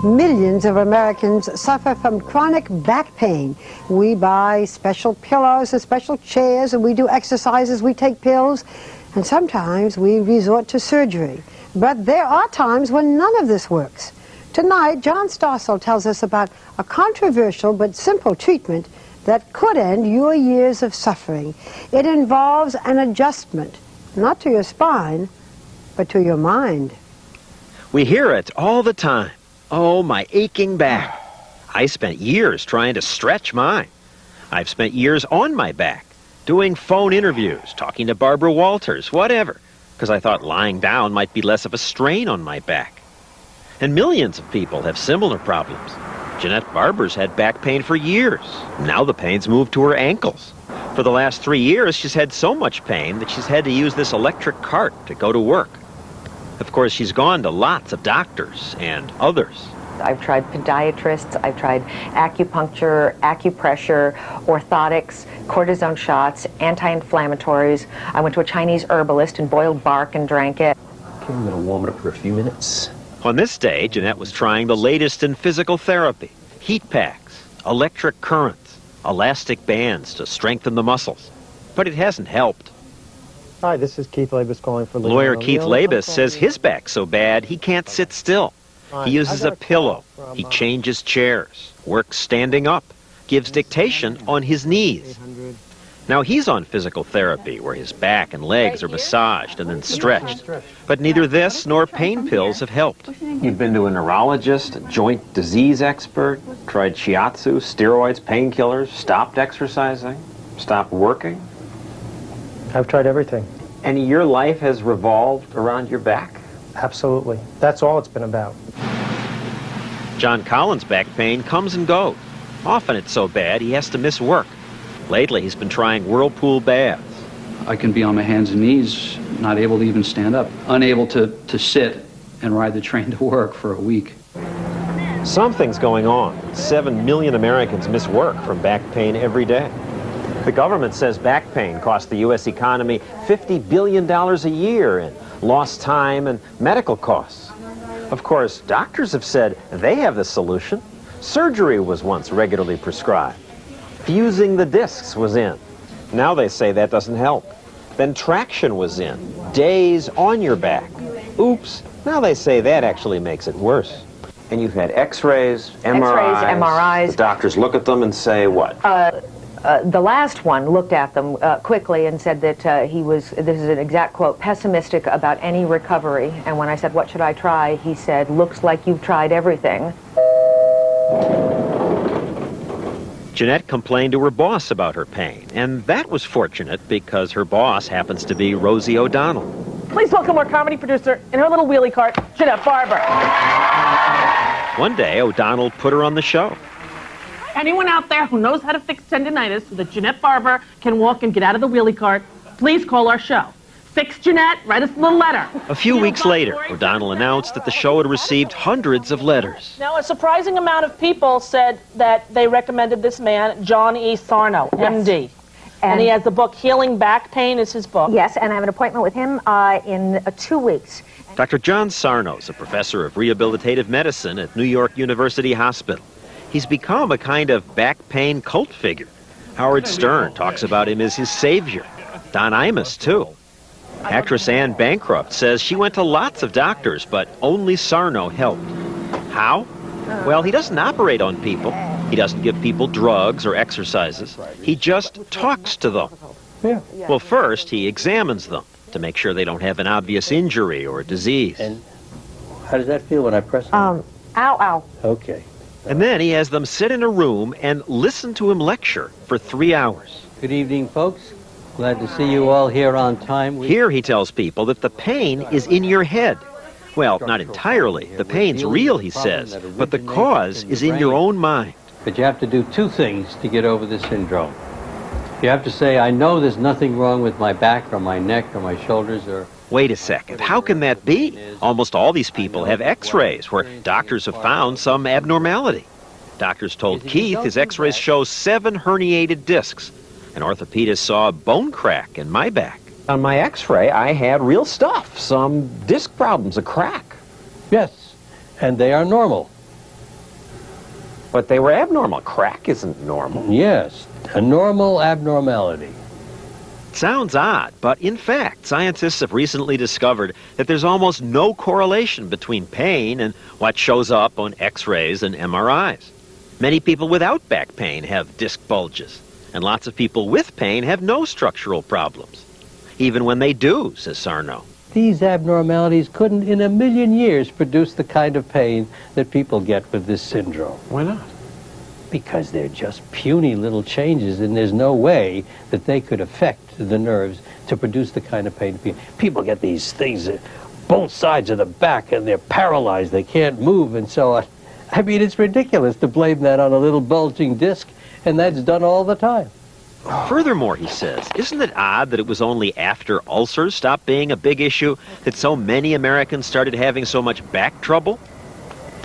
Millions of Americans suffer from chronic back pain. We buy special pillows and special chairs, and we do exercises, we take pills, and sometimes we resort to surgery. But there are times when none of this works. Tonight, John Stossel tells us about a controversial but simple treatment that could end your years of suffering. It involves an adjustment, not to your spine, but to your mind. We hear it all the time. Oh, my aching back. I spent years trying to stretch mine. I've spent years on my back, doing phone interviews, talking to Barbara Walters, whatever, because I thought lying down might be less of a strain on my back. And millions of people have similar problems. Jeanette Barber's had back pain for years. Now the pain's moved to her ankles. For the last 3 years, she's had so much pain that she's had to use this electric cart to go to work. Of course, she's gone to lots of doctors and others. I've tried podiatrists, I've tried acupuncture, acupressure, orthotics, cortisone shots, anti-inflammatories. I went to a Chinese herbalist and boiled bark and drank it. Okay, I'm going to warm it up for a few minutes. On this day, Jeanette was trying the latest in physical therapy. Heat packs, electric currents, elastic bands to strengthen the muscles. But it hasn't helped. Hi, this is Keith Labus calling for Lawyer Keith Labus says his back's so bad he can't sit still. He uses a pillow, he changes chairs, works standing up, gives dictation on his knees. Now he's on physical therapy where his back and legs are massaged and then stretched. But neither this nor pain pills have helped. You've been to a neurologist, a joint disease expert, tried shiatsu, steroids, painkillers, stopped exercising, stopped working. I've tried everything. And your life has revolved around your back? Absolutely. That's all it's been about. John Collins' back pain comes and goes. Often it's so bad he has to miss work. Lately he's been trying whirlpool baths. I can be on my hands and knees, not able to even stand up, unable to sit and ride the train to work for a week. Something's going on. 7 million Americans miss work from back pain every day. The government says back pain costs the U.S. economy $50 billion a year in lost time and medical costs. Of course, doctors have said they have the solution. Surgery was once regularly prescribed. Fusing the discs was in. Now they say that doesn't help. Then traction was in. Days on your back. Oops, now they say that actually makes it worse. And you've had x-rays, MRIs. The doctors look at them and say what? The last one looked at them quickly and said that he was, this is an exact quote, pessimistic about any recovery. And when I said, what should I try? He said, looks like you've tried everything. Jeanette complained to her boss about her pain, and that was fortunate because her boss happens to be Rosie O'Donnell. Please welcome our comedy producer in her little wheelie cart, Jeanette Barber. One day, O'Donnell put her on the show. Anyone out there who knows how to fix tendinitis so that Jeanette Barber can walk and get out of the wheelie cart, please call our show. Fix Jeanette, write us a little letter. A few weeks later, O'Donnell announced that the show had received hundreds of letters. Now, a surprising amount of people said that they recommended this man, John E. Sarno, MD. And he has the book Healing Back Pain is his book. Yes, and I have an appointment with him in 2 weeks. Dr. John Sarno is a professor of rehabilitative medicine at New York University Hospital. He's become a kind of back pain cult figure. Howard Stern talks about him as his savior. Don Imus, too. Actress Anne Bancroft says she went to lots of doctors, but only Sarno helped. How? Well, he doesn't operate on people. He doesn't give people drugs or exercises. He just talks to them. Yeah. Well, first, he examines them to make sure they don't have an obvious injury or disease. And how does that feel when I press it? Ow, ow. Okay. And then he has them sit in a room and listen to him lecture for 3 hours. Good evening, folks. Glad to see you all here on time. Here he tells people that the pain is in your head. Well, not entirely. The pain's real, he says, but the cause is in your own mind. But you have to do 2 things to get over this syndrome. You have to say, I know there's nothing wrong with my back or my neck or my shoulders or... Wait a second, how can that be? Almost all these people have x-rays where doctors have found some abnormality. Doctors told Keith his x-rays show 7 herniated discs. An orthopedist saw a bone crack in my back. On my x-ray, I had real stuff, some disc problems, a crack. Yes, and they are normal. But they were abnormal. Crack isn't normal. Yes, a normal abnormality. Sounds odd, but in fact, scientists have recently discovered that there's almost no correlation between pain and what shows up on X-rays and MRIs. Many people without back pain have disc bulges, and lots of people with pain have no structural problems. Even when they do, says Sarno. These abnormalities couldn't in a million years produce the kind of pain that people get with this syndrome. Why not? Because they're just puny little changes, and there's no way that they could affect the nerves to produce the kind of pain. People get these things at both sides of the back, and they're paralyzed, they can't move, and so on. I mean, it's ridiculous to blame that on a little bulging disc, and that's done all the time. Furthermore, he says, isn't it odd that it was only after ulcers stopped being a big issue that so many Americans started having so much back trouble?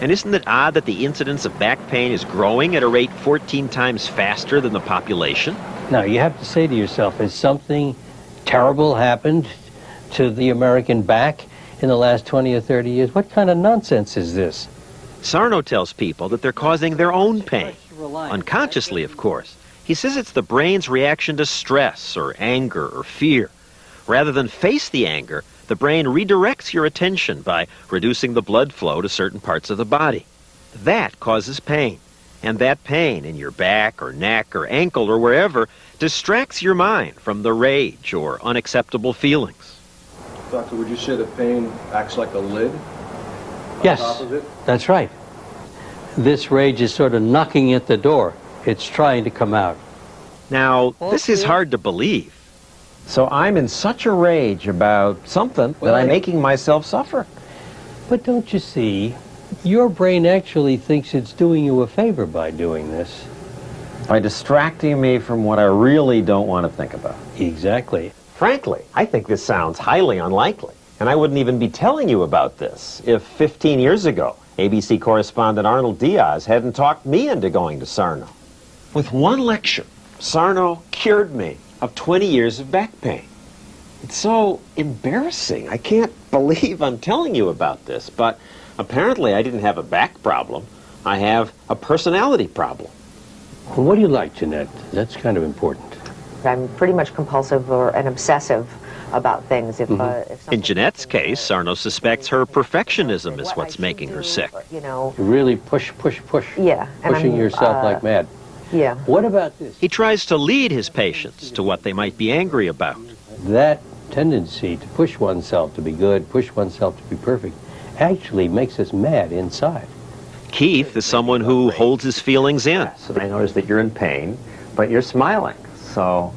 And isn't it odd that the incidence of back pain is growing at a rate 14 times faster than the population? Now, you have to say to yourself, has something terrible happened to the American back in the last 20 or 30 years? What kind of nonsense is this? Sarno tells people that they're causing their own pain, unconsciously, of course. He says it's the brain's reaction to stress or anger or fear. Rather than face the anger, the brain redirects your attention by reducing the blood flow to certain parts of the body. That causes pain, and that pain in your back or neck or ankle or wherever distracts your mind from the rage or unacceptable feelings. Doctor, would you say that pain acts like a lid? Yes, On top of it? that's right. This rage is sort of knocking at the door. It's trying to come out. Now, this is hard to believe. So I'm in such a rage about something that I'm making myself suffer. But don't you see, your brain actually thinks it's doing you a favor by doing this. By distracting me from what I really don't want to think about. Exactly. Frankly, I think this sounds highly unlikely. And I wouldn't even be telling you about this if 15 years ago, ABC correspondent Arnold Diaz hadn't talked me into going to Sarno. With one lecture, Sarno cured me of 20 years of back pain. It's so embarrassing. I can't believe I'm telling you about this, but apparently I didn't have a back problem. I have a personality problem. Well, what do you like, Jeanette? That's kind of important. I'm pretty much compulsive or an obsessive about things. In Jeanette's case, Sarno suspects her perfectionism is what's making her sick. You know. You really push. Yeah. Pushing yourself like mad. Yeah. What about this? He tries to lead his patients to what they might be angry about. That tendency to push oneself to be good, push oneself to be perfect, actually makes us mad inside. Keith is someone who holds his feelings in. So I noticed that you're in pain, but you're smiling. So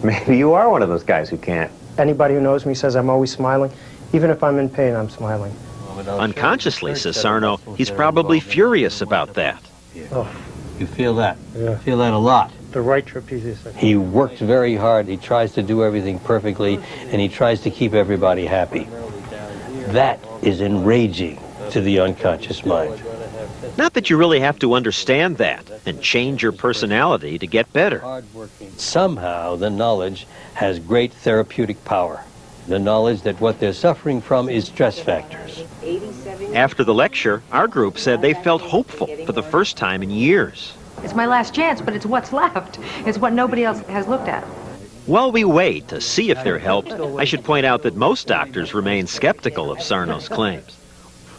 maybe you are one of those guys who can't. Anybody who knows me says I'm always smiling. Even if I'm in pain, I'm smiling. Unconsciously, says Sarno, he's probably furious about that. Oh, You feel that? Yeah. Feel that a lot. the right trapezius. He works very hard. He tries to do everything perfectly, and he tries to keep everybody happy. That is enraging to the unconscious mind. Not that you really have to understand that and change your personality to get better. Somehow the knowledge has great therapeutic power. The knowledge that what they're suffering from is stress factors. After the lecture, our group said they felt hopeful for the first time in years. It's my last chance, but it's what's left. It's what nobody else has looked at. While we wait to see if they're helped, I should point out that most doctors remain skeptical of Sarno's claims.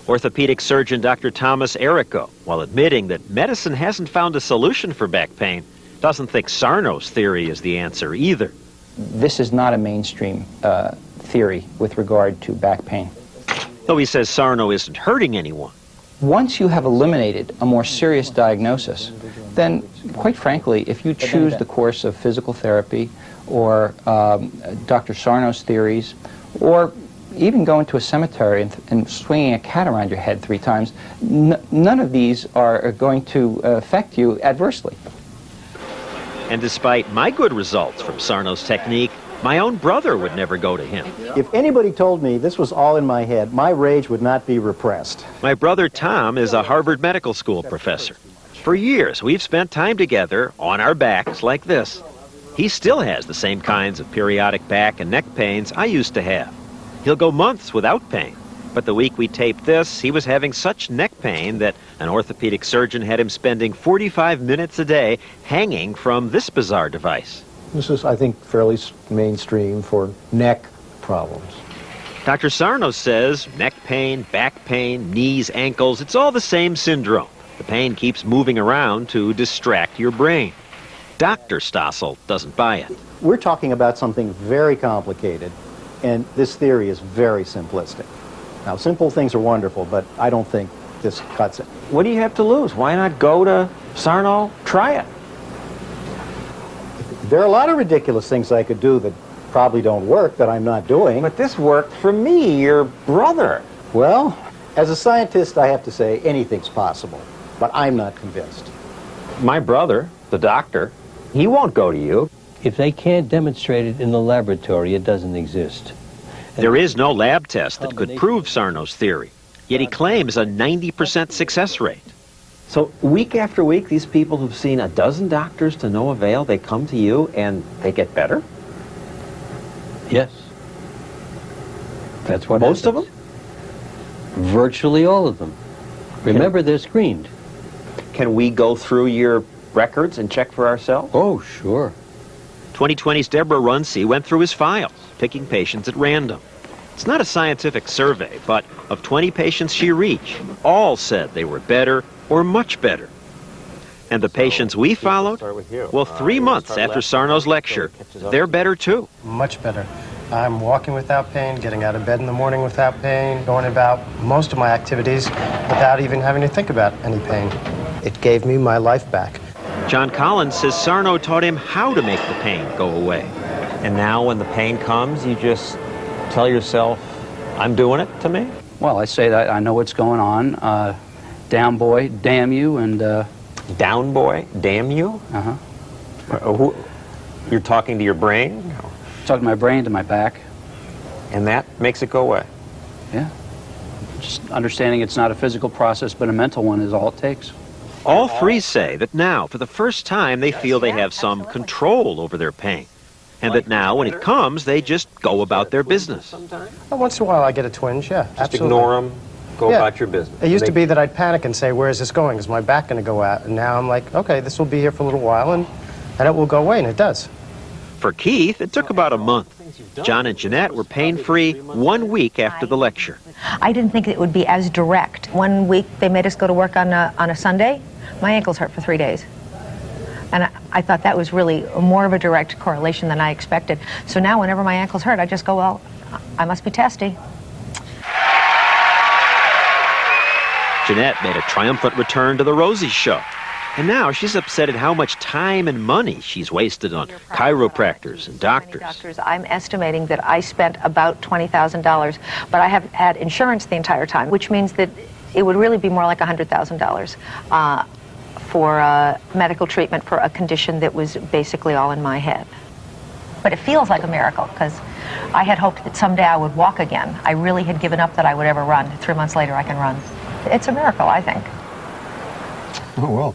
Orthopedic surgeon Dr. Thomas Errico, while admitting that medicine hasn't found a solution for back pain, doesn't think Sarno's theory is the answer either. This is not a mainstream theory with regard to back pain. Though he says Sarno isn't hurting anyone. Once you have eliminated a more serious diagnosis, then, quite frankly, if you choose the course of physical therapy or Dr. Sarno's theories, or even go into a cemetery and swinging a cat around your head 3 times, none of these are going to affect you adversely. And despite my good results from Sarno's technique, my own brother would never go to him. If anybody told me this was all in my head, my rage would not be repressed. My brother Tom is a Harvard Medical School professor. For years, we've spent time together on our backs like this. He still has the same kinds of periodic back and neck pains I used to have. He'll go months without pain, But the week we taped this, he was having such neck pain that an orthopedic surgeon had him spending 45 minutes a day hanging from this bizarre device. This is, I think, fairly mainstream for neck problems. Dr. Sarno says neck pain, back pain, knees, ankles, it's all the same syndrome. The pain keeps moving around to distract your brain. Dr. Stossel doesn't buy it. We're talking about something very complicated, and this theory is very simplistic. Now, simple things are wonderful, but I don't think this cuts it. What do you have to lose? Why not go to Sarno, try it? There are a lot of ridiculous things I could do that probably don't work, that I'm not doing. But this worked for me, your brother. Well, as a scientist, I have to say anything's possible, but I'm not convinced. My brother, the doctor, he won't go to you. If they can't demonstrate it in the laboratory, it doesn't exist. There is no lab test that could prove Sarno's theory, yet he claims a 90% success rate. So week after week, these people who've seen a dozen doctors to no avail, they come to you and they get better? Yes. That's what Most happens. of them? Virtually all of them. Remember, they're screened. Can we go through your records and check for ourselves? Oh, sure. 2020's Deborah Runcie went through his files, picking patients at random. It's not a scientific survey, but of 20 patients she reached, all said they were better or much better. And the patients we followed, well, 3 months after Sarno's lecture, they're better too. Much better. I'm walking without pain, getting out of bed in the morning without pain, going about most of my activities without even having to think about any pain. It gave me my life back. John Collins says Sarno taught him how to make the pain go away. And now when the pain comes, you just tell yourself, I'm doing it to me? Well, I say that I know what's going on. Down boy, damn you, and... Down boy, damn you? Uh-huh. You're talking to your brain? Talking to my brain, to my back. And that makes it go away? Yeah. Just understanding it's not a physical process, but a mental one is all it takes. All three say that now, for the first time, they feel they have some control over their pain. And that now, when it comes, they just go about their business. Once in a while I get a twinge, yeah. Just absolutely. ignore them, go about your business. It used to be that I'd panic and say, where is this going? Is my back going to go out? And now I'm like, okay, this will be here for a little while, and it will go away, and it does. For Keith, it took about a month. John and Jeanette were pain-free 1 week after the lecture. I didn't think it would be as direct. 1 week they made us go to work on a Sunday. My ankles hurt for 3 days. And I thought that was really more of a direct correlation than I expected. So now whenever my ankles hurt, I just go, well, I must be testy. Jeanette made a triumphant return to the Rosie show. And now she's upset at how much time and money she's wasted on chiropractors and doctors. I'm estimating that I spent about $20,000, but I have had insurance the entire time, which means that it would really be more like $100,000 for medical treatment for a condition that was basically all in my head. But it feels like a miracle, because I had hoped that someday I would walk again. I really had given up that I would ever run. 3 months later, I can run. It's a miracle, I think. Oh, well.